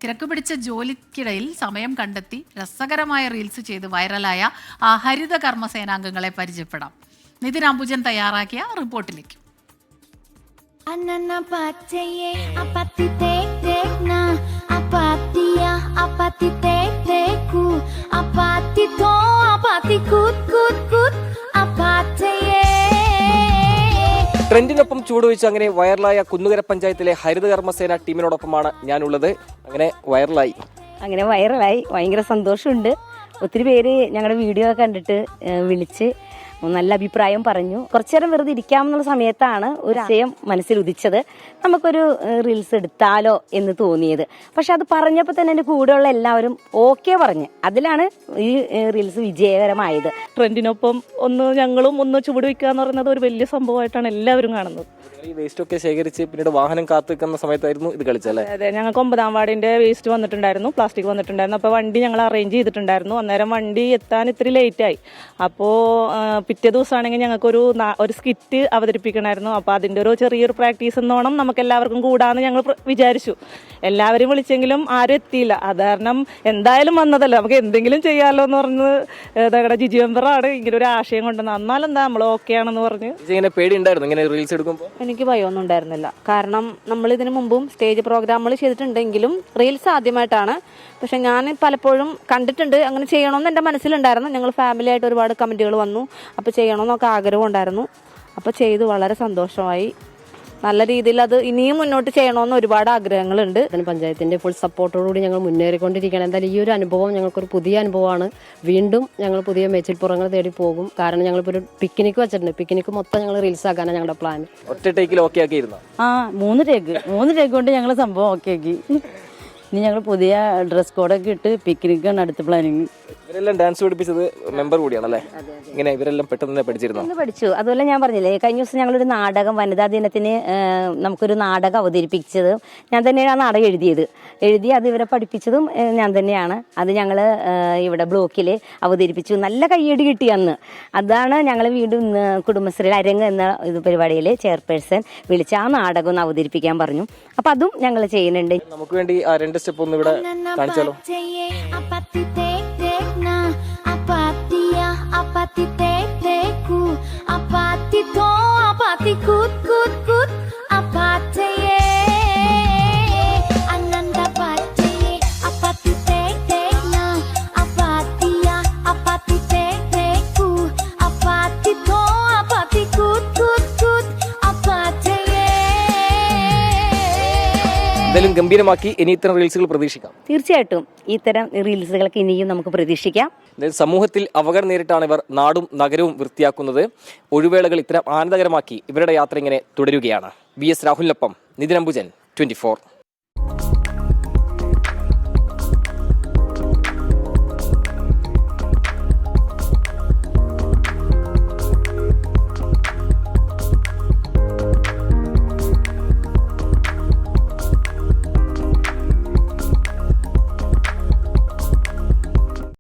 തിരക്ക് പിടിച്ച ജോലിക്കിടയിൽ സമയം കണ്ടെത്തി രസകരമായ റീൽസ് ചെയ്ത് വൈറലായ ഹരിത കർമ്മസേനാംഗങ്ങളെ പരിചയപ്പെടാം. നിതിൻ അംബുജൻ തയ്യാറാക്കിയ റിപ്പോർട്ടിലേക്ക്. ട്രെൻഡിനൊപ്പം ചൂടുവെച്ച് അങ്ങനെ വൈറലായ കുന്നുകര പഞ്ചായത്തിലെ ഹരിതകർമ്മസേന ടീമിനോടൊപ്പമാണ് ഞാനുള്ളത്. അങ്ങനെ വൈറലായി ഭയങ്കര സന്തോഷമുണ്ട്. ഒത്തിരി പേര് ഞങ്ങളുടെ വീഡിയോ കണ്ടിട്ട് വിളിച്ച് നല്ല അഭിപ്രായം പറഞ്ഞു. കുറച്ചു നേരം വെറുതെ ഇരിക്കാമെന്നുള്ള സമയത്താണ് ഒരു ആശയം മനസ്സിൽ ഉദിച്ചത്, നമുക്കൊരു റീൽസ് എടുത്താലോ എന്ന് തോന്നിയത്. പക്ഷെ അത് പറഞ്ഞപ്പോൾ തന്നെ എൻ്റെ കൂടെയുള്ള എല്ലാവരും ഓക്കെ പറഞ്ഞ്, അതിലാണ് ഈ റീൽസ് വിജയകരമായത്. ട്രെൻഡിനൊപ്പം ഞങ്ങളും ചുവട് വയ്ക്കുക എന്ന് പറയുന്നത് ഒരു വലിയ സംഭവമായിട്ടാണ് എല്ലാവരും കാണുന്നത്. ഈ വേസ്റ്റ് ഒക്കെ ശേഖരിച്ച് പിന്നീട് വാഹനം കാത്തു നിൽക്കുന്ന സമയത്തായിരുന്നു ഇത് കളിച്ചല്ലേ? അതെ, ഞങ്ങൾക്ക് 9ാം വാർഡിന്റെ വേസ്റ്റ് വന്നിട്ടുണ്ടായിരുന്നു, പ്ലാസ്റ്റിക് വന്നിട്ടുണ്ടായിരുന്നു. അപ്പോൾ വണ്ടി ഞങ്ങൾ അറേഞ്ച് ചെയ്തിട്ടുണ്ടായിരുന്നു. അന്നേരം വണ്ടി എത്താൻ ഇത്തിരി ലേറ്റായി. അപ്പോൾ പിറ്റേ ദിവസമാണെങ്കിൽ ഞങ്ങൾക്കൊരു സ്കിറ്റ് അവതരിപ്പിക്കണമായിരുന്നു. അപ്പോൾ അതിൻ്റെ ഒരു ചെറിയൊരു പ്രാക്ടീസ് എന്നോണം നമുക്ക് എല്ലാവർക്കും കൂടാന്ന് ഞങ്ങൾ വിചാരിച്ചു. എല്ലാവരും വിളിച്ചെങ്കിലും ആരും എത്തിയില്ല. അത് കാരണം എന്തായാലും വന്നതല്ല, നമുക്ക് എന്തെങ്കിലും ചെയ്യാമല്ലോ എന്ന് പറഞ്ഞ് ഞങ്ങളുടെ ജിജി മെമ്പറാണ് ഇങ്ങനെ ഒരു ആശയം കൊണ്ടുവന്നത്. എന്നാലും എന്താ നമ്മൾ ഓക്കെ ആണെന്ന് പറഞ്ഞ്. പേടി ഉണ്ടായിരുന്നു ഇങ്ങനെ റീൽസ് എടുക്കുമ്പോൾ? എനിക്ക് ഭയമൊന്നും ഉണ്ടായിരുന്നില്ല. കാരണം നമ്മൾ ഇതിനു മുമ്പും സ്റ്റേജ് പ്രോഗ്രാമുകൾ ചെയ്തിട്ടുണ്ടെങ്കിലും റീൽസ് ആദ്യമായിട്ടാണ്. പക്ഷെ ഞാൻ പലപ്പോഴും കണ്ടിട്ടുണ്ട്, അങ്ങനെ ചെയ്യണമെന്ന് എൻ്റെ മനസ്സിലുണ്ടായിരുന്നു. ഞങ്ങൾ ഫാമിലിയായിട്ട് ഒരുപാട് കമൻറ്റുകൾ വന്നു, അപ്പോൾ ചെയ്യണമെന്നൊക്കെ ആഗ്രഹം ഉണ്ടായിരുന്നു. അപ്പോൾ ചെയ്തു, വളരെ സന്തോഷമായി. നല്ല രീതിയിൽ അത് ഇനിയും മുന്നോട്ട് ചെയ്യണമെന്ന് ഒരുപാട് ആഗ്രഹങ്ങളുണ്ട്. പഞ്ചായത്തിൻ്റെ ഫുൾ സപ്പോർട്ടോടുകൂടി ഞങ്ങൾ മുന്നേറിക്കൊണ്ടിരിക്കുകയാണ്. എന്തായാലും ഈ ഒരു അനുഭവം ഞങ്ങൾക്കൊരു പുതിയ അനുഭവമാണ്. വീണ്ടും ഞങ്ങൾ പുതിയ മേച്ചിൽപ്പുറങ്ങൾ തേടി പോകും. കാരണം ഞങ്ങളിപ്പോൾ ഒരു പിക്നിക്ക് വെച്ചിട്ടുണ്ട്. പിക്നിക്ക് മൊത്തം ഞങ്ങൾ റീൽസ് ആക്കാനാണ് ഞങ്ങളുടെ പ്ലാൻ. ഒറ്റ ടേക്കിൽ ഓക്കെ ആക്കിയിരുന്നു? 3 ടേക്ക് കൊണ്ട് ഞങ്ങൾ സംഭവം ഓക്കെ ആക്കി. ഇനി ഞങ്ങൾ പുതിയ ഡ്രസ് കോഡൊക്കെ ഇട്ട് പിക്നിക്കാണ് അടുത്ത പ്ലാനിങ്. ഇവരെല്ലാം ഡാൻസ് പഠിപ്പിച്ചത് മെമ്പർ കൂടിയാണല്ലേ? ഇങ്ങനെ ഇവരെല്ലാം പെട്ടെന്ന് പഠിച്ചിരുന്നു? പഠിച്ചു. അതുപോലെ ഞാൻ പറഞ്ഞില്ലേ, കഴിഞ്ഞ ദിവസം ഞങ്ങളൊരു നാടകം, വനിതാ ദിനത്തിന് നമുക്കൊരു നാടകം അവതരിപ്പിച്ചത് ഞാൻ തന്നെയാണ്. ആ നാടകം എഴുതി അത് ഇവരെ പഠിപ്പിച്ചതും ഞാൻ തന്നെയാണ്. അത് ഞങ്ങൾ ഇവിടെ ബ്ലോക്കിൽ അവതരിപ്പിച്ചു. നല്ല കയ്യടി കിട്ടി അന്ന്. അതാണ് ഞങ്ങൾ വീണ്ടും കുടുംബശ്രീ അരങ്ങ് എന്ന ഇത് പരിപാടിയിൽ ചെയർപേഴ്സൺ വിളിച്ച് ആ നാടകം ഒന്ന് അവതരിപ്പിക്കാൻ പറഞ്ഞു. അപ്പം അതും ഞങ്ങൾ ചെയ്യുന്നുണ്ട്. നമുക്ക് വേണ്ടി ആ 2 സ്റ്റെപ്പ് ഒന്ന് ഇവിടെ കാണിച്ചാലോ? എന്തായാലും ഗംഭീരമാക്കി. ഇനി ഇത്തരം റീൽസുകൾ പ്രതീക്ഷിക്കാം? തീർച്ചയായിട്ടും ഇത്തരം റീൽസുകൾക്ക് ഇനിയും നമുക്ക് പ്രതീക്ഷിക്കാം. സമൂഹത്തിൽ അപകടം നേരിട്ടാണ് ഇവർ നാടും നഗരവും വൃത്തിയാക്കുന്നത്. ഒഴിവേളകൾ ഇത്തരം ആനന്ദകരമാക്കി ഇവരുടെ യാത്ര ഇങ്ങനെ തുടരുകയാണ്. BS രാഹുലിനൊപ്പം നിതിൻ അംബുജൻ, 24.